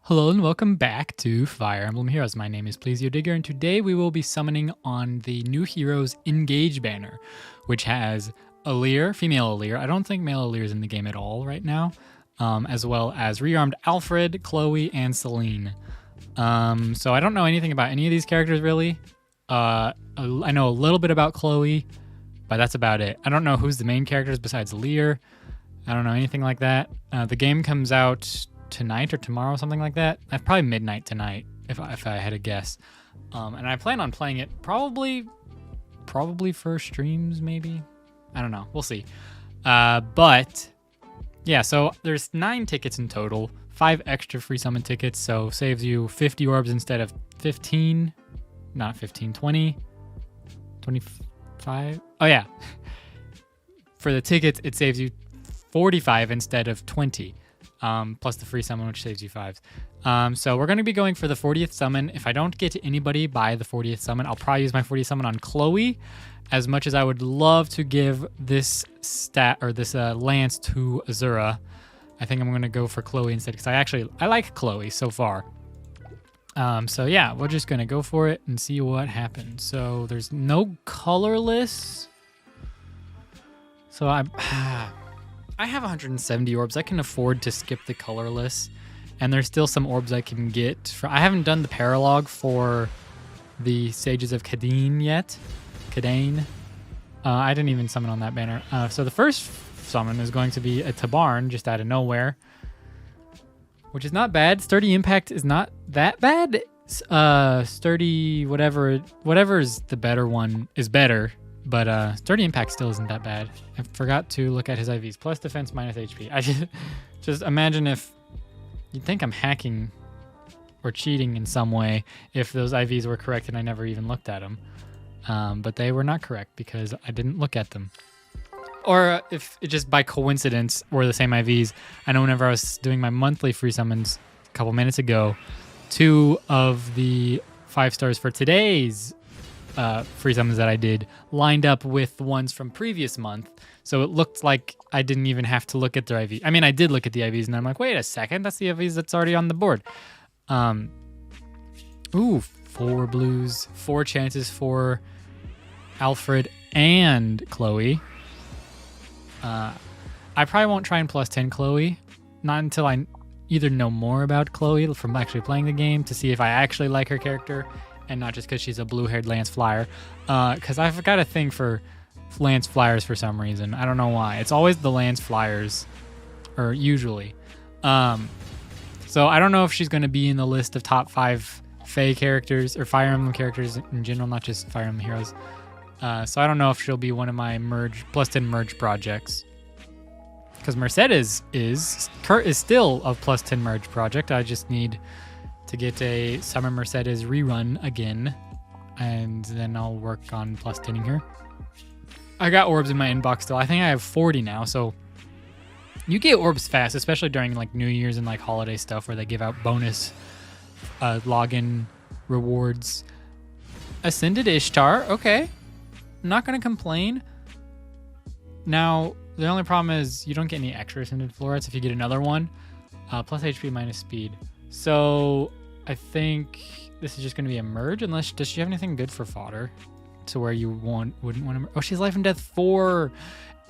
Hello and welcome back to Fire Emblem Heroes. My name is Plesio and today we will be summoning on the new Heroes Engage banner, which has Alear, Female Alear. I don't think Male Alear is in the game at all right now, as well as Rearmed Alfred, Chloe, and Celine. So I don't know anything about any of these characters really. I know a little bit about Chloe, but that's about it. I don't know who's the main characters besides Alear. I don't know anything like that. The game comes out tonight or tomorrow, something like that. Probably midnight tonight, if I had a guess. And I plan on playing it probably for streams, maybe. I don't know. We'll see. But yeah, so there's 9 tickets in total, 5 extra free summon tickets, so saves you 50 orbs instead of 15. Not 15, 20, 25. Oh yeah. For the tickets, it saves you 45 instead of 20. Plus the free summon, which saves you 5s. So we're going to be going for the 40th summon. If I don't get to anybody by the 40th summon, I'll probably use my 40th summon on Chloe. As much as I would love to give this stat or this lance to Azura, I think I'm going to go for Chloe instead because I like Chloe so far. So yeah, we're just going to go for it and see what happens. So there's no colorless. So I have 170 orbs. I can afford to skip the colorless, and there's still some orbs I can get. I haven't done the paralog for the Sages of Kadane yet. I didn't even summon on that banner. So the first summon is going to be a Tabarn just out of nowhere, which is not bad. Sturdy Impact is not that bad. Sturdy whatever is the better one is better. But Sturdy Impact still isn't that bad. I forgot to look at his IVs. Plus defense, minus HP. I just imagine if you'd think I'm hacking or cheating in some way if those IVs were correct and I never even looked at them. But they were not correct because I didn't look at them. Or if it just by coincidence were the same IVs. I know whenever I was doing my monthly free summons a couple minutes ago, 2 of the 5 stars for today's free summons that I did lined up with the ones from previous month, so it looked like I didn't even have to look at their IV. I mean, I did look at the IVs, and I'm like, wait a second, that's the IVs that's already on the board. Ooh, 4 blues, 4 chances for Alfred and Chloe. I probably won't try and plus 10 Chloe, not until I either know more about Chloe from actually playing the game to see if I actually like her character, and not just because she's a blue-haired Lance Flyer. Because I've got a thing for Lance Flyers for some reason. I don't know why. It's always the Lance Flyers, or usually. So I don't know if she's going to be in the list of top 5 Fae characters, or Fire Emblem characters in general, not just Fire Emblem Heroes. So I don't know if she'll be one of my plus 10 merge projects. Because Mercedes is still a plus 10 merge project. I just need to get a Summer Mercedes rerun again, and then I'll work on plus 10ing her. I got orbs in my inbox still. I think I have 40 now, so you get orbs fast, especially during like New Year's and like holiday stuff where they give out bonus login rewards. Ascended Ishtar, okay. I'm not gonna complain. Now, the only problem is you don't get any extra Ascended Florets if you get another one. Plus HP, minus speed. So I think this is just going to be a merge, unless does she have anything good for Fodder to where you wouldn't want to? Oh, she's life and death 4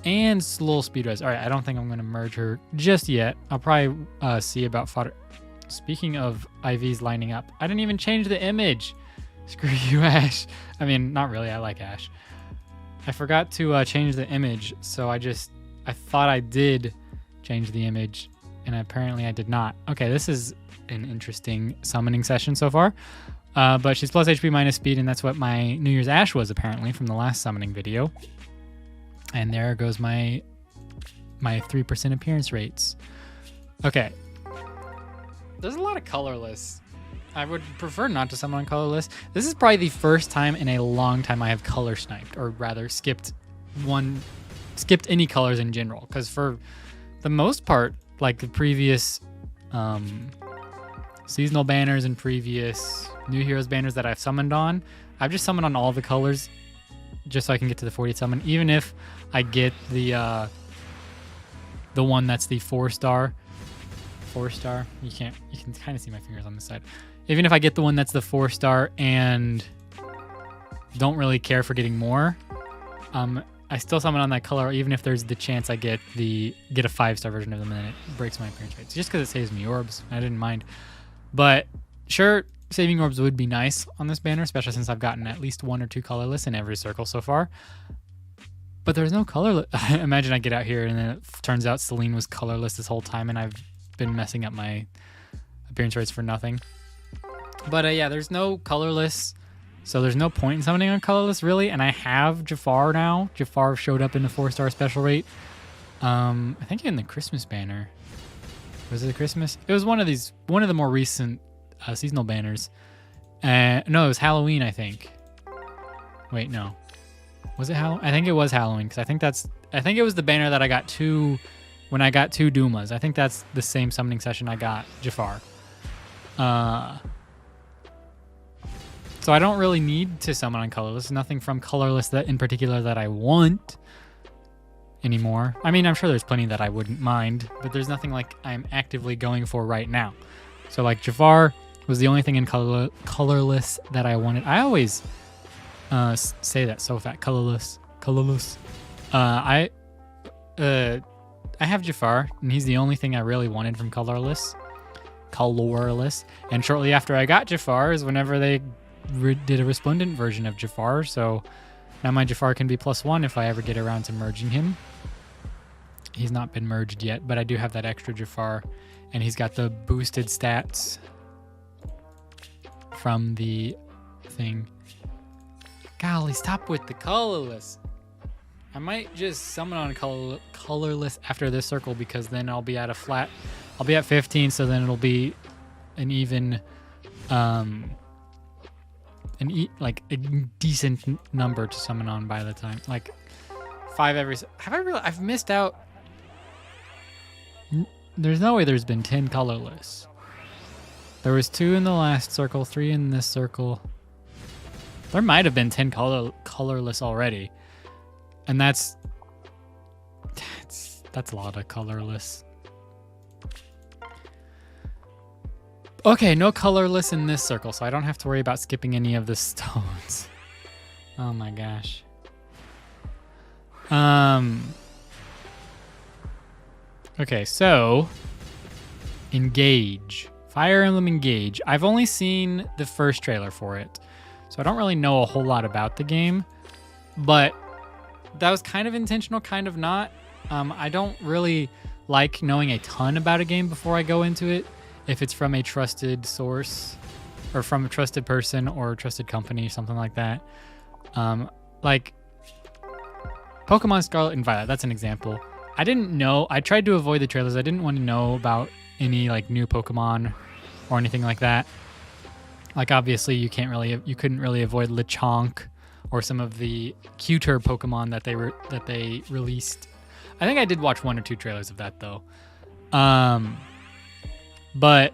and slow speed res. All right, I don't think I'm going to merge her just yet. I'll probably see about Fodder. Speaking of IVs lining up, I didn't even change the image. Screw you, Ash. I mean, not really. I like Ash. I forgot to change the image, so I thought I did change the image, and apparently I did not. Okay, this is an interesting summoning session so far, but she's plus HP, minus speed, and that's what my New Year's Ash was apparently from the last summoning video. And there goes my 3% appearance rates. Okay, there's a lot of colorless. I would prefer not to summon on colorless. This is probably the first time in a long time I have color sniped, or rather skipped any colors in general, because for the most part, like the previous seasonal banners and previous New Heroes banners that I've summoned on, I've just summoned on all the colors just so I can get to the 40th summon, even if I get the one that's the 4-star 4-star, you can kind of see my fingers on this side. Even if I get the one that's the 4-star and don't really care for getting more, I still summon on that color, even if there's the chance I get a 5-star version of them and it breaks my appearance rates. Just because it saves me orbs, I didn't mind. But sure, saving orbs would be nice on this banner, especially since I've gotten at least 1 or 2 colorless in every circle so far. But there's no colorless. Imagine I get out here and then it turns out Celine was colorless this whole time and I've been messing up my appearance rates for nothing. But yeah, there's no colorless. So there's no point in summoning on colorless, really, and I have Jafar now. Jafar showed up in the 4-star special rate. I think in the Christmas banner. Was it the Christmas? It was one of the more recent seasonal banners. No, it was Halloween, I think. Wait, no. Was it Halloween? I think it was Halloween, because I think it was the banner that I got when I got 2 Dumas. I think that's the same summoning session I got Jafar. So I don't really need to summon on colorless. Nothing from colorless that in particular that I want anymore. I mean, I'm sure there's plenty that I wouldn't mind, but there's nothing like I'm actively going for right now. So like Jafar was the only thing in colorless that I wanted. I always say that so fat. Colorless. I have Jafar, and he's the only thing I really wanted from colorless. And shortly after I got Jafar is whenever they did a resplendent version of Jafar, so now my Jafar can be +1 if I ever get around to merging him. He's not been merged yet, but I do have that extra Jafar, and he's got the boosted stats from the thing. Golly, stop with the colorless. I might just summon on colorless after this circle, because then I'll be at 15, so then it'll be an even like a decent number to summon on by the time, like 5 every. I've missed out. There's no way there's been 10 colorless. There was 2 in the last circle, 3 in this circle. There might have been 10 colorless already, and that's a lot of colorless. Okay, no colorless in this circle, so I don't have to worry about skipping any of the stones. Oh my gosh. Okay, so Engage. Fire Emblem Engage. I've only seen the first trailer for it, so I don't really know a whole lot about the game, but that was kind of intentional, kind of not. I don't really like knowing a ton about a game before I go into it, if it's from a trusted source or from a trusted person or a trusted company, something like that. Like Pokemon Scarlet and Violet, that's an example. I didn't know, I tried to avoid the trailers. I didn't want to know about any like new Pokemon or anything like that. Like obviously you couldn't really avoid Lechonk or some of the cuter Pokemon that they released. I think I did watch 1 or 2 trailers of that though. But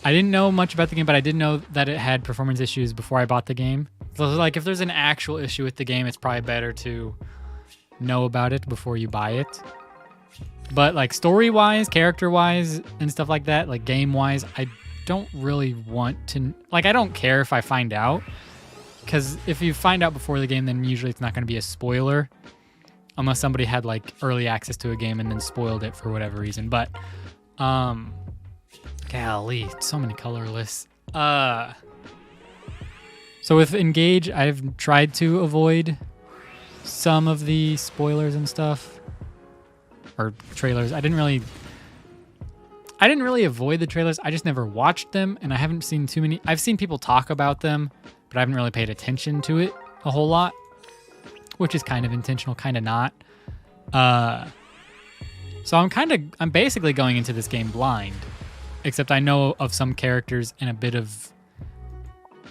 I didn't know much about the game, but I did know that it had performance issues before I bought the game. So like if there's an actual issue with the game, it's probably better to know about it before you buy it. But like story-wise, character-wise, and stuff like that, like game-wise, I don't really want to, like I don't care if I find out, because if you find out before the game, then usually it's not going to be a spoiler, unless somebody had like early access to a game and then spoiled it for whatever reason. But golly, so many colorless. So with Engage, I've tried to avoid some of the spoilers and stuff, or trailers. I didn't really avoid the trailers. I just never watched them, and I haven't seen too many. I've seen people talk about them, but I haven't really paid attention to it a whole lot, which is kind of intentional, kind of not. So I'm basically going into this game blind, except I know of some characters and a bit of,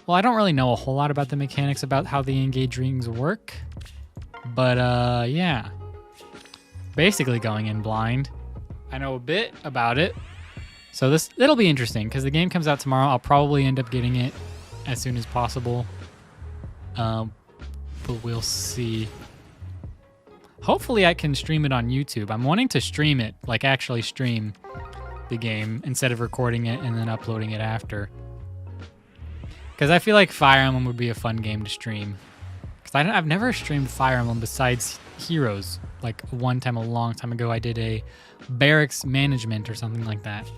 well, I don't really know a whole lot about the mechanics about how the Engage rings work, but yeah, basically going in blind. I know a bit about it, so it'll be interesting because the game comes out tomorrow. I'll probably end up getting it as soon as possible, but we'll see. Hopefully I can stream it on YouTube. I'm wanting to stream it, like actually stream the game instead of recording it and then uploading it after. Because I feel like Fire Emblem would be a fun game to stream. Because I've never streamed Fire Emblem besides Heroes. Like one time a long time ago, I did a barracks management or something like that.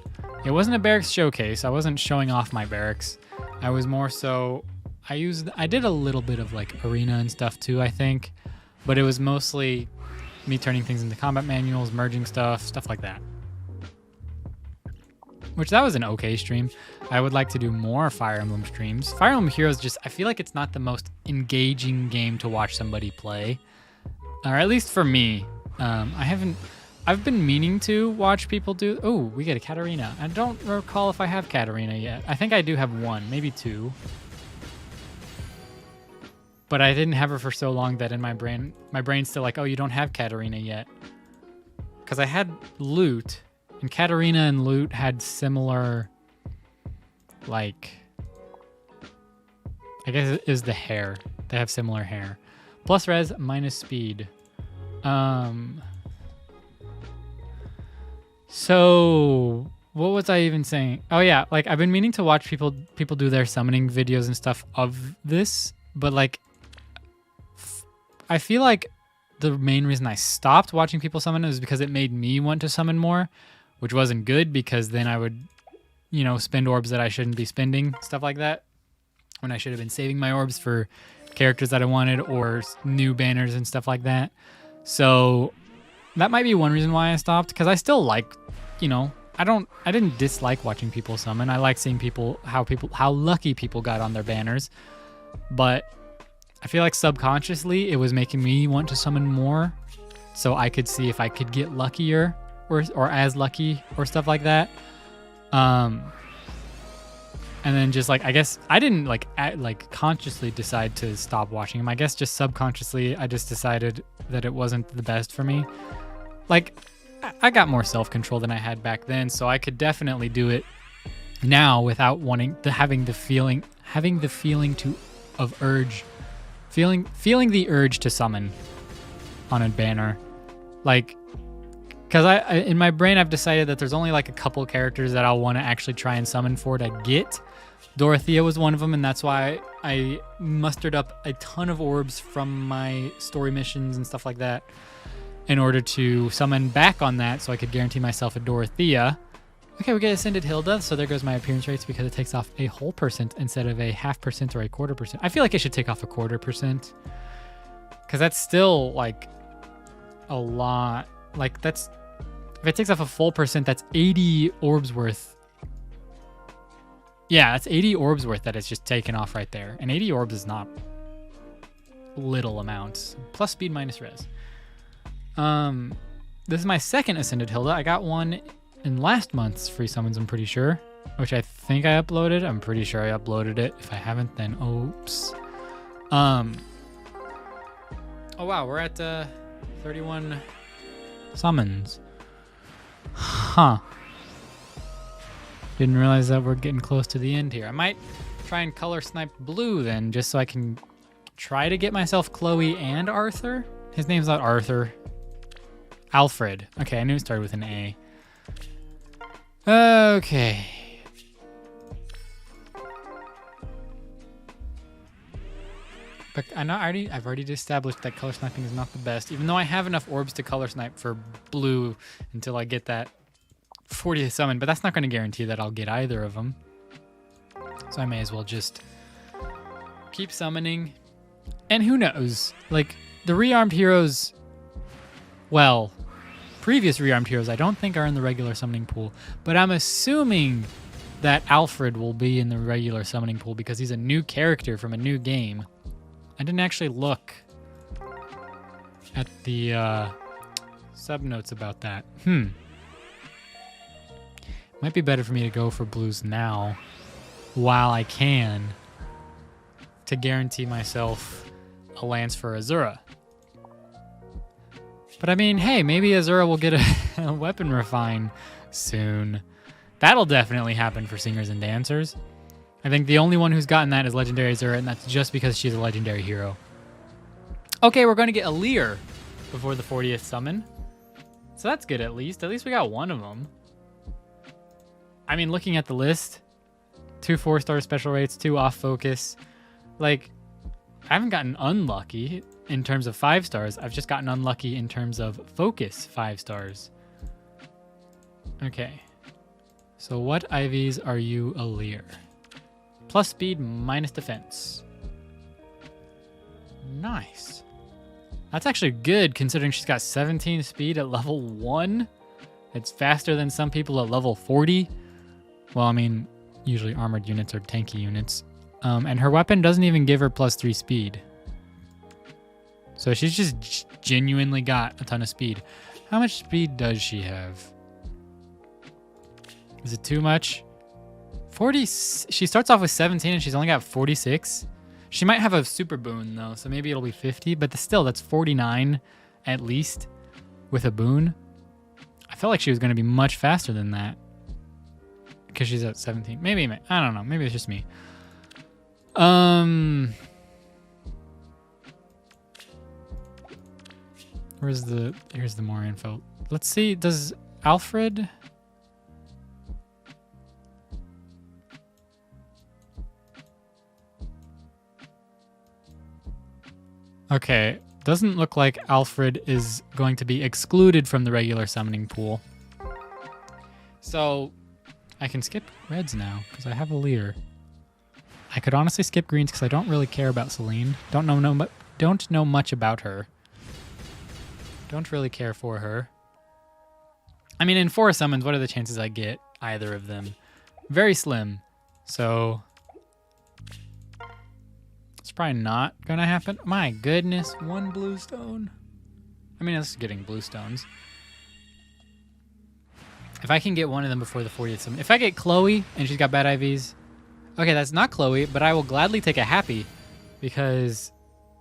It wasn't a barracks showcase. I wasn't showing off my barracks. I was more so, I did a little bit of like arena and stuff too, I think. But it was mostly me turning things into combat manuals, merging stuff like that. Which that was an okay stream. I would like to do more Fire Emblem streams. Fire Emblem Heroes just, I feel like it's not the most engaging game to watch somebody play. Or at least for me. I've been meaning to watch people do, oh, we get a Katarina. I don't recall if I have Katarina yet. I think I do have one, maybe two. But I didn't have her for so long that in my brain's still like, oh, you don't have Katarina yet. Because I had Lute. And Katarina and Lute had similar, like, I guess it is the hair. They have similar hair. Plus res, minus speed. So what was I even saying? Oh yeah, like I've been meaning to watch people do their summoning videos and stuff of this, but like, I feel like the main reason I stopped watching people summon is because it made me want to summon more. Which wasn't good because then I would, you know, spend orbs that I shouldn't be spending, stuff like that. When I should have been saving my orbs for characters that I wanted or new banners and stuff like that. So that might be one reason why I stopped, because I still like, you know, I didn't dislike watching people summon. I like seeing how lucky people got on their banners. But I feel like subconsciously it was making me want to summon more so I could see if I could get luckier. Or as lucky or stuff like that. And then just like, I guess I didn't like consciously decide to stop watching him. I guess just subconsciously I just decided that it wasn't the best for me. Like I got more self-control than I had back then, so I could definitely do it now without feeling the urge to summon on a banner. Like, because I in my brain, I've decided that there's only like a couple characters that I'll want to actually try and summon for to get. Dorothea was one of them, and that's why I mustered up a ton of orbs from my story missions and stuff like that in order to summon back on that so I could guarantee myself a Dorothea. Okay, we get Ascended Hilda, so there goes my appearance rates because it takes off a whole percent instead of a 0.5% or a 1/4%. I feel like it should take off a 1/4%, because that's still like a lot. Like that's, if it takes off a full percent, that's 80 orbs worth. Yeah, that's 80 orbs worth that it's just taken off right there. And 80 orbs is not little amounts. Plus speed minus res. This is my second Ascended Hilda. I got one in last month's free summons, I'm pretty sure. Which I think I uploaded. I'm pretty sure I uploaded it. If I haven't, then oops. Oh wow, we're at 31 summons. Huh. Didn't realize that we're getting close to the end here. I might try and color snipe blue then, just so I can try to get myself Chloe and Arthur. His name's not Arthur. Alfred. Okay, I knew it started with an A. Okay. But I've already established that color sniping is not the best, even though I have enough orbs to color snipe for blue until I get that 40th summon, but that's not going to guarantee that I'll get either of them. So I may as well just keep summoning. And who knows? Like, the Rearmed Heroes, well, previous Rearmed Heroes I don't think are in the regular summoning pool, but I'm assuming that Alfred will be in the regular summoning pool because he's a new character from a new game. I didn't actually look at the sub notes about that. Might be better for me to go for blues now while I can to guarantee myself a lance for Azura. But I mean, hey, maybe Azura will get a weapon refine soon. That'll definitely happen for singers and dancers. I think the only one who's gotten that is Legendary Azura, and that's just because she's a legendary hero. Okay, we're going to get Alear before the 40th summon. So that's good at least. At least we got one of them. I mean, looking at the list, 2 4-star special rates, 2 off focus. Like, I haven't gotten unlucky in terms of 5 stars. I've just gotten unlucky in terms of focus 5 stars. Okay. So what IVs are you, Alear? Plus speed, minus defense. Nice. That's actually good considering she's got 17 speed at level 1. It's faster than some people at level 40. Well, I mean, usually armored units are tanky units. And her weapon doesn't even give her plus 3 speed. So she's just genuinely got a ton of speed. How much speed does she have? Is it too much? 40. She starts off with 17 and she's only got 46. She might have a super boon though, so maybe it'll be 50, but still that's 49 at least with a boon. I felt like she was going to be much faster than that because she's at 17. Maybe, I don't know. Maybe it's just me. Here's the more info. Let's see, does Alfred... Okay, doesn't look like Alfred is going to be excluded from the regular summoning pool. So, I can skip reds now, because I have Alear. I could honestly skip greens because I don't really care about Celine. Don't know much about her. Don't really care for her. I mean, in 4 summons, what are the chances I get either of them? Very slim. So... it's probably not going to happen. My goodness, 1 blue stone. I mean, that's getting blue stones. If I can get one of them before the 40th summon. If I get Chloe and she's got bad IVs. Okay, that's not Chloe, but I will gladly take a Happy because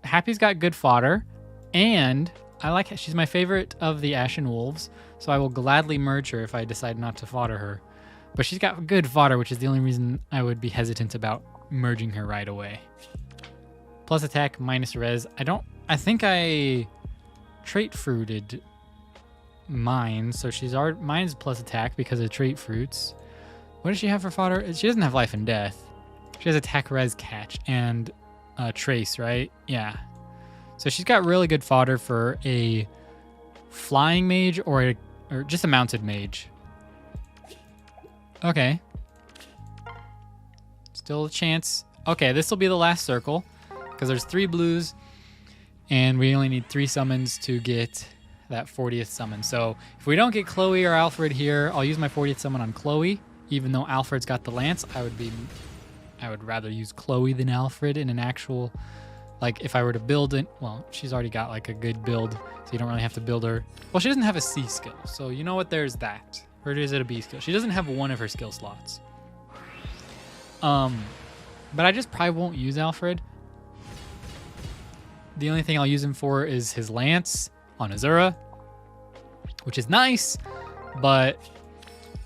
Happy's got good fodder and I like her. She's my favorite of the Ashen Wolves, so I will gladly merge her if I decide not to fodder her. But she's got good fodder, which is the only reason I would be hesitant about merging her right away. Plus attack, minus res. I think I trait fruited mine, so mine's plus attack because of trait fruits. What does she have for fodder? She doesn't have life and death. She has attack, res, catch, and trace, right? Yeah. So she's got really good fodder for a flying mage or just a mounted mage. Okay. Still a chance. Okay, this will be the last circle because there's 3 blues and we only need 3 summons to get that 40th summon. So if we don't get Chloe or Alfred here, I'll use my 40th summon on Chloe. Even though Alfred's got the lance, I would rather use Chloe than Alfred in an actual, like if I were to build it. Well, she's already got like a good build, so you don't really have to build her. Well, she doesn't have a C skill, so you know what? There's that. Or is it a B skill? She doesn't have one of her skill slots. But I just probably won't use Alfred. The only thing I'll use him for is his lance on Azura, which is nice, but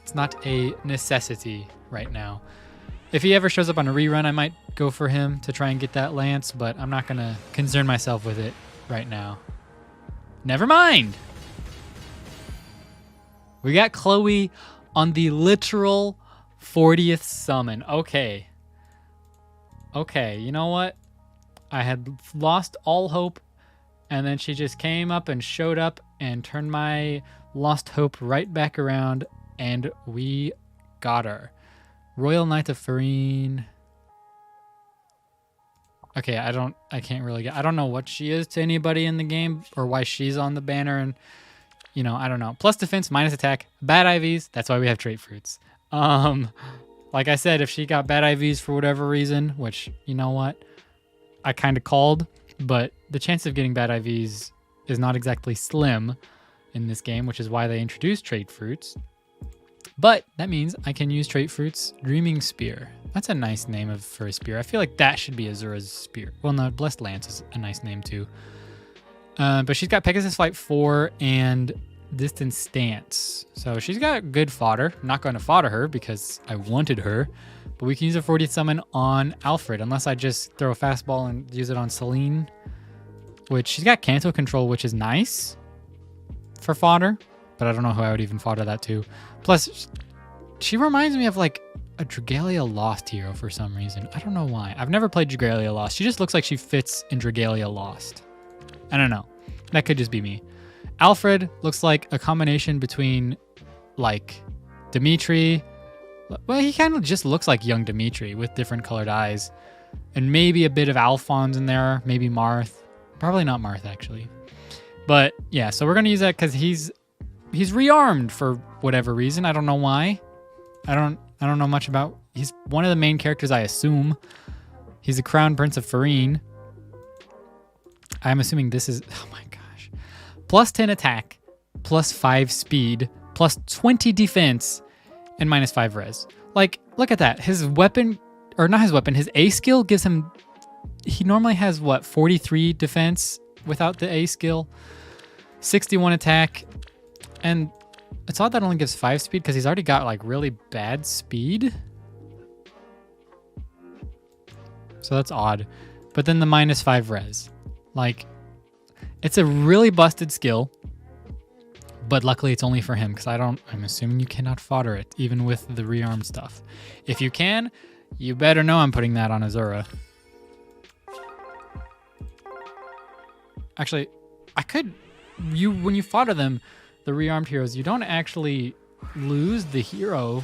it's not a necessity right now. If he ever shows up on a rerun, I might go for him to try and get that lance, but I'm not going to concern myself with it right now. Never mind. We got Chloe on the literal 40th summon. Okay. Okay, you know what? I had lost all hope, and then she just came up and showed up and turned my lost hope right back around, and we got her. Royal Knight of Farine. Okay, I don't know what she is to anybody in the game or why she's on the banner, and you know, I don't know. Plus defense, minus attack, bad IVs. That's why we have trait fruits. Like I said, if she got bad IVs for whatever reason, which you know what, I kind of called, but the chance of getting bad IVs is not exactly slim in this game, which is why they introduced trait fruits. But that means I can use trait fruits. Dreaming Spear. That's a nice name for a spear. I feel like that should be Azura's spear. Well, no, Blessed Lance is a nice name too. But she's got Pegasus Flight 4 and Distance Stance. So she's got good fodder. I'm not going to fodder her because I wanted her. But we can use a 40th summon on Alfred, unless I just throw a fastball and use it on Celine. Which she's got Canto Control, which is nice for fodder. But I don't know who I would even fodder that to. Plus, She reminds me of like a Dragalia Lost hero for some reason. I don't know why. I've never played Dragalia Lost. She just looks like she fits in Dragalia Lost. I don't know. That could just be me. Alfred looks like a combination between like Dimitri. Well, he kind of just looks like young Dimitri with different colored eyes. And maybe a bit of Alphonse in there. Maybe Marth. Probably not Marth, actually. But yeah, so we're going to use that because he's rearmed for whatever reason. I don't know why. I don't know much about... He's one of the main characters, I assume. He's the Crown Prince of Farine. I'm assuming this is... Oh my gosh. Plus 10 attack, plus 5 speed, plus 20 defense, and minus 5 res. Like, look at that. His weapon... Or not his weapon. His A skill gives him... He normally has, what, 43 defense without the A skill? 61 attack. And it's odd that only gives 5 speed because he's already got, like, really bad speed. So that's odd. But then the minus 5 res. Like, it's a really busted skill. But luckily it's only for him because I'm assuming you cannot fodder it, even with the rearm stuff. If you can, you better know I'm putting that on Azura. Actually, I could... When you fodder them, the rearmed heroes, you don't actually lose the hero.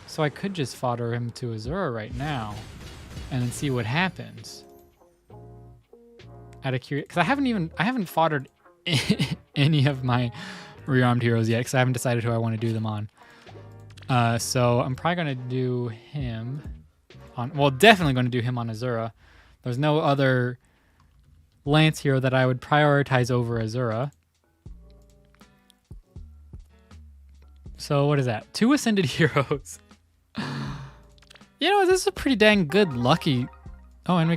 So I could just fodder him to Azura right now and then see what happens. Out of curiosity, because I haven't foddered any of my rearmed heroes yet because I haven't decided who I want to do them on. So I'm probably going to do him on... Well, definitely going to do him on Azura. There's no other Lance hero that I would prioritize over Azura. So what is that? 2 ascended heroes. You know, this is a pretty dang good lucky... Oh, and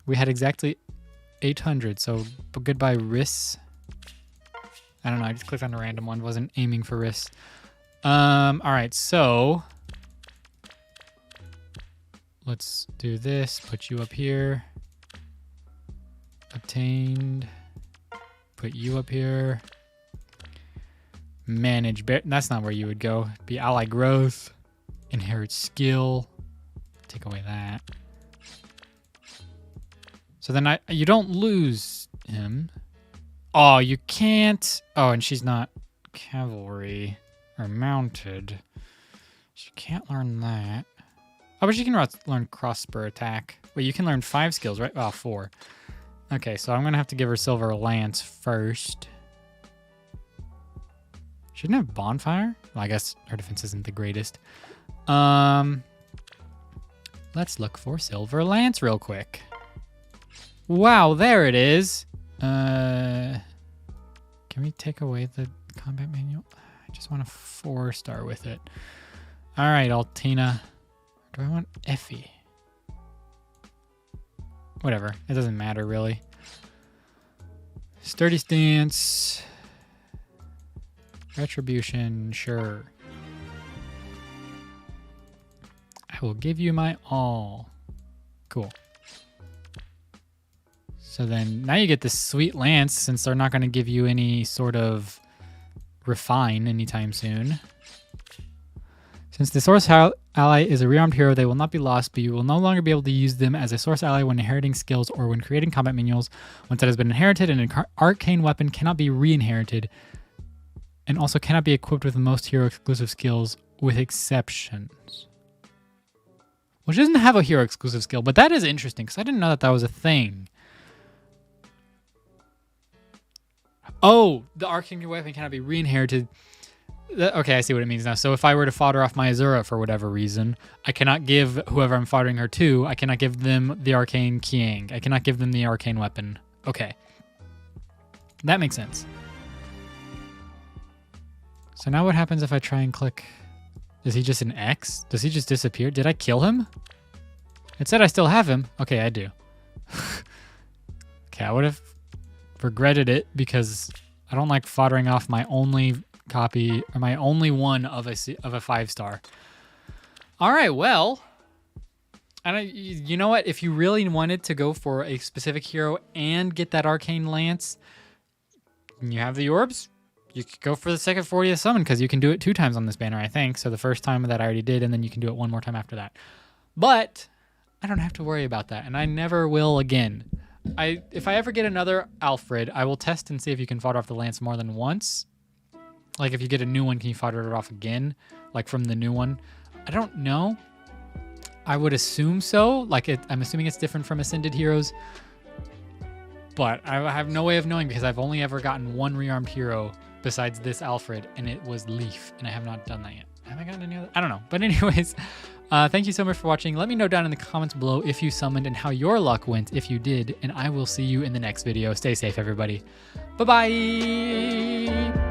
we had exactly 800, so goodbye Riss. I don't know, I just clicked on a random one, wasn't aiming for Riss. All right, so let's do this, put you up here. Obtained, put you up here. Manage, that's not where you would go. Be ally growth, inherit skill, take away that. So then you don't lose him. Oh, you can't. Oh, and she's not cavalry or mounted. She can't learn that. Oh, but she can learn crossbow attack. Wait, you can learn 5 skills, right? Oh, 4. Okay, so I'm going to have to give her Silver Lance first. She didn't have Bonfire? Well, I guess her defense isn't the greatest. Let's look for Silver Lance real quick. Wow, there it is. Can we take away the combat manual? I just want a 4-star with it. All right, Altina. Do I want Effie? Whatever. It doesn't matter, really. Sturdy stance. Retribution, sure. I will give you my all. Cool. So then now you get this sweet lance since they're not going to give you any sort of refine anytime soon. Since the source ally is a rearmed hero, they will not be lost, but you will no longer be able to use them as a source ally when inheriting skills or when creating combat manuals. Once it has been inherited, an arcane weapon cannot be re-inherited and also cannot be equipped with most hero exclusive skills with exceptions. Which doesn't have a hero exclusive skill, but that is interesting because I didn't know that that was a thing. Oh, the arcane weapon cannot be re-inherited. Okay, I see what it means now. So if I were to fodder off my Azura for whatever reason, I cannot give whoever I'm foddering her to, I cannot give them the arcane Kiang. I cannot give them the arcane weapon. Okay. That makes sense. So now what happens if I try and click? Is he just an X? Does he just disappear? Did I kill him? It said I still have him. Okay, I do. Okay, I would have regretted it because I don't like foddering off my only copy or my only one of a 5-star. All right, well, and you know what? If you really wanted to go for a specific hero and get that arcane lance, and you have the orbs, you could go for the second 40th summon because you can do it 2 times on this banner, I think. So the first time that I already did, and then you can do it 1 more time after that. But I don't have to worry about that, and I never will again. If I ever get another Alfred, I will test and see if you can fodder off the lance more than once. Like if you get a new one, can you fodder it off again? Like from the new one? I don't know. I would assume so. Like I'm assuming it's different from Ascended Heroes. But I have no way of knowing because I've only ever gotten 1 rearmed hero besides this Alfred, and it was Leaf, and I have not done that yet. Have I gotten any other? I don't know. But anyways, thank you so much for watching. Let me know down in the comments below if you summoned and how your luck went if you did, and I will see you in the next video. Stay safe, everybody. Bye-bye.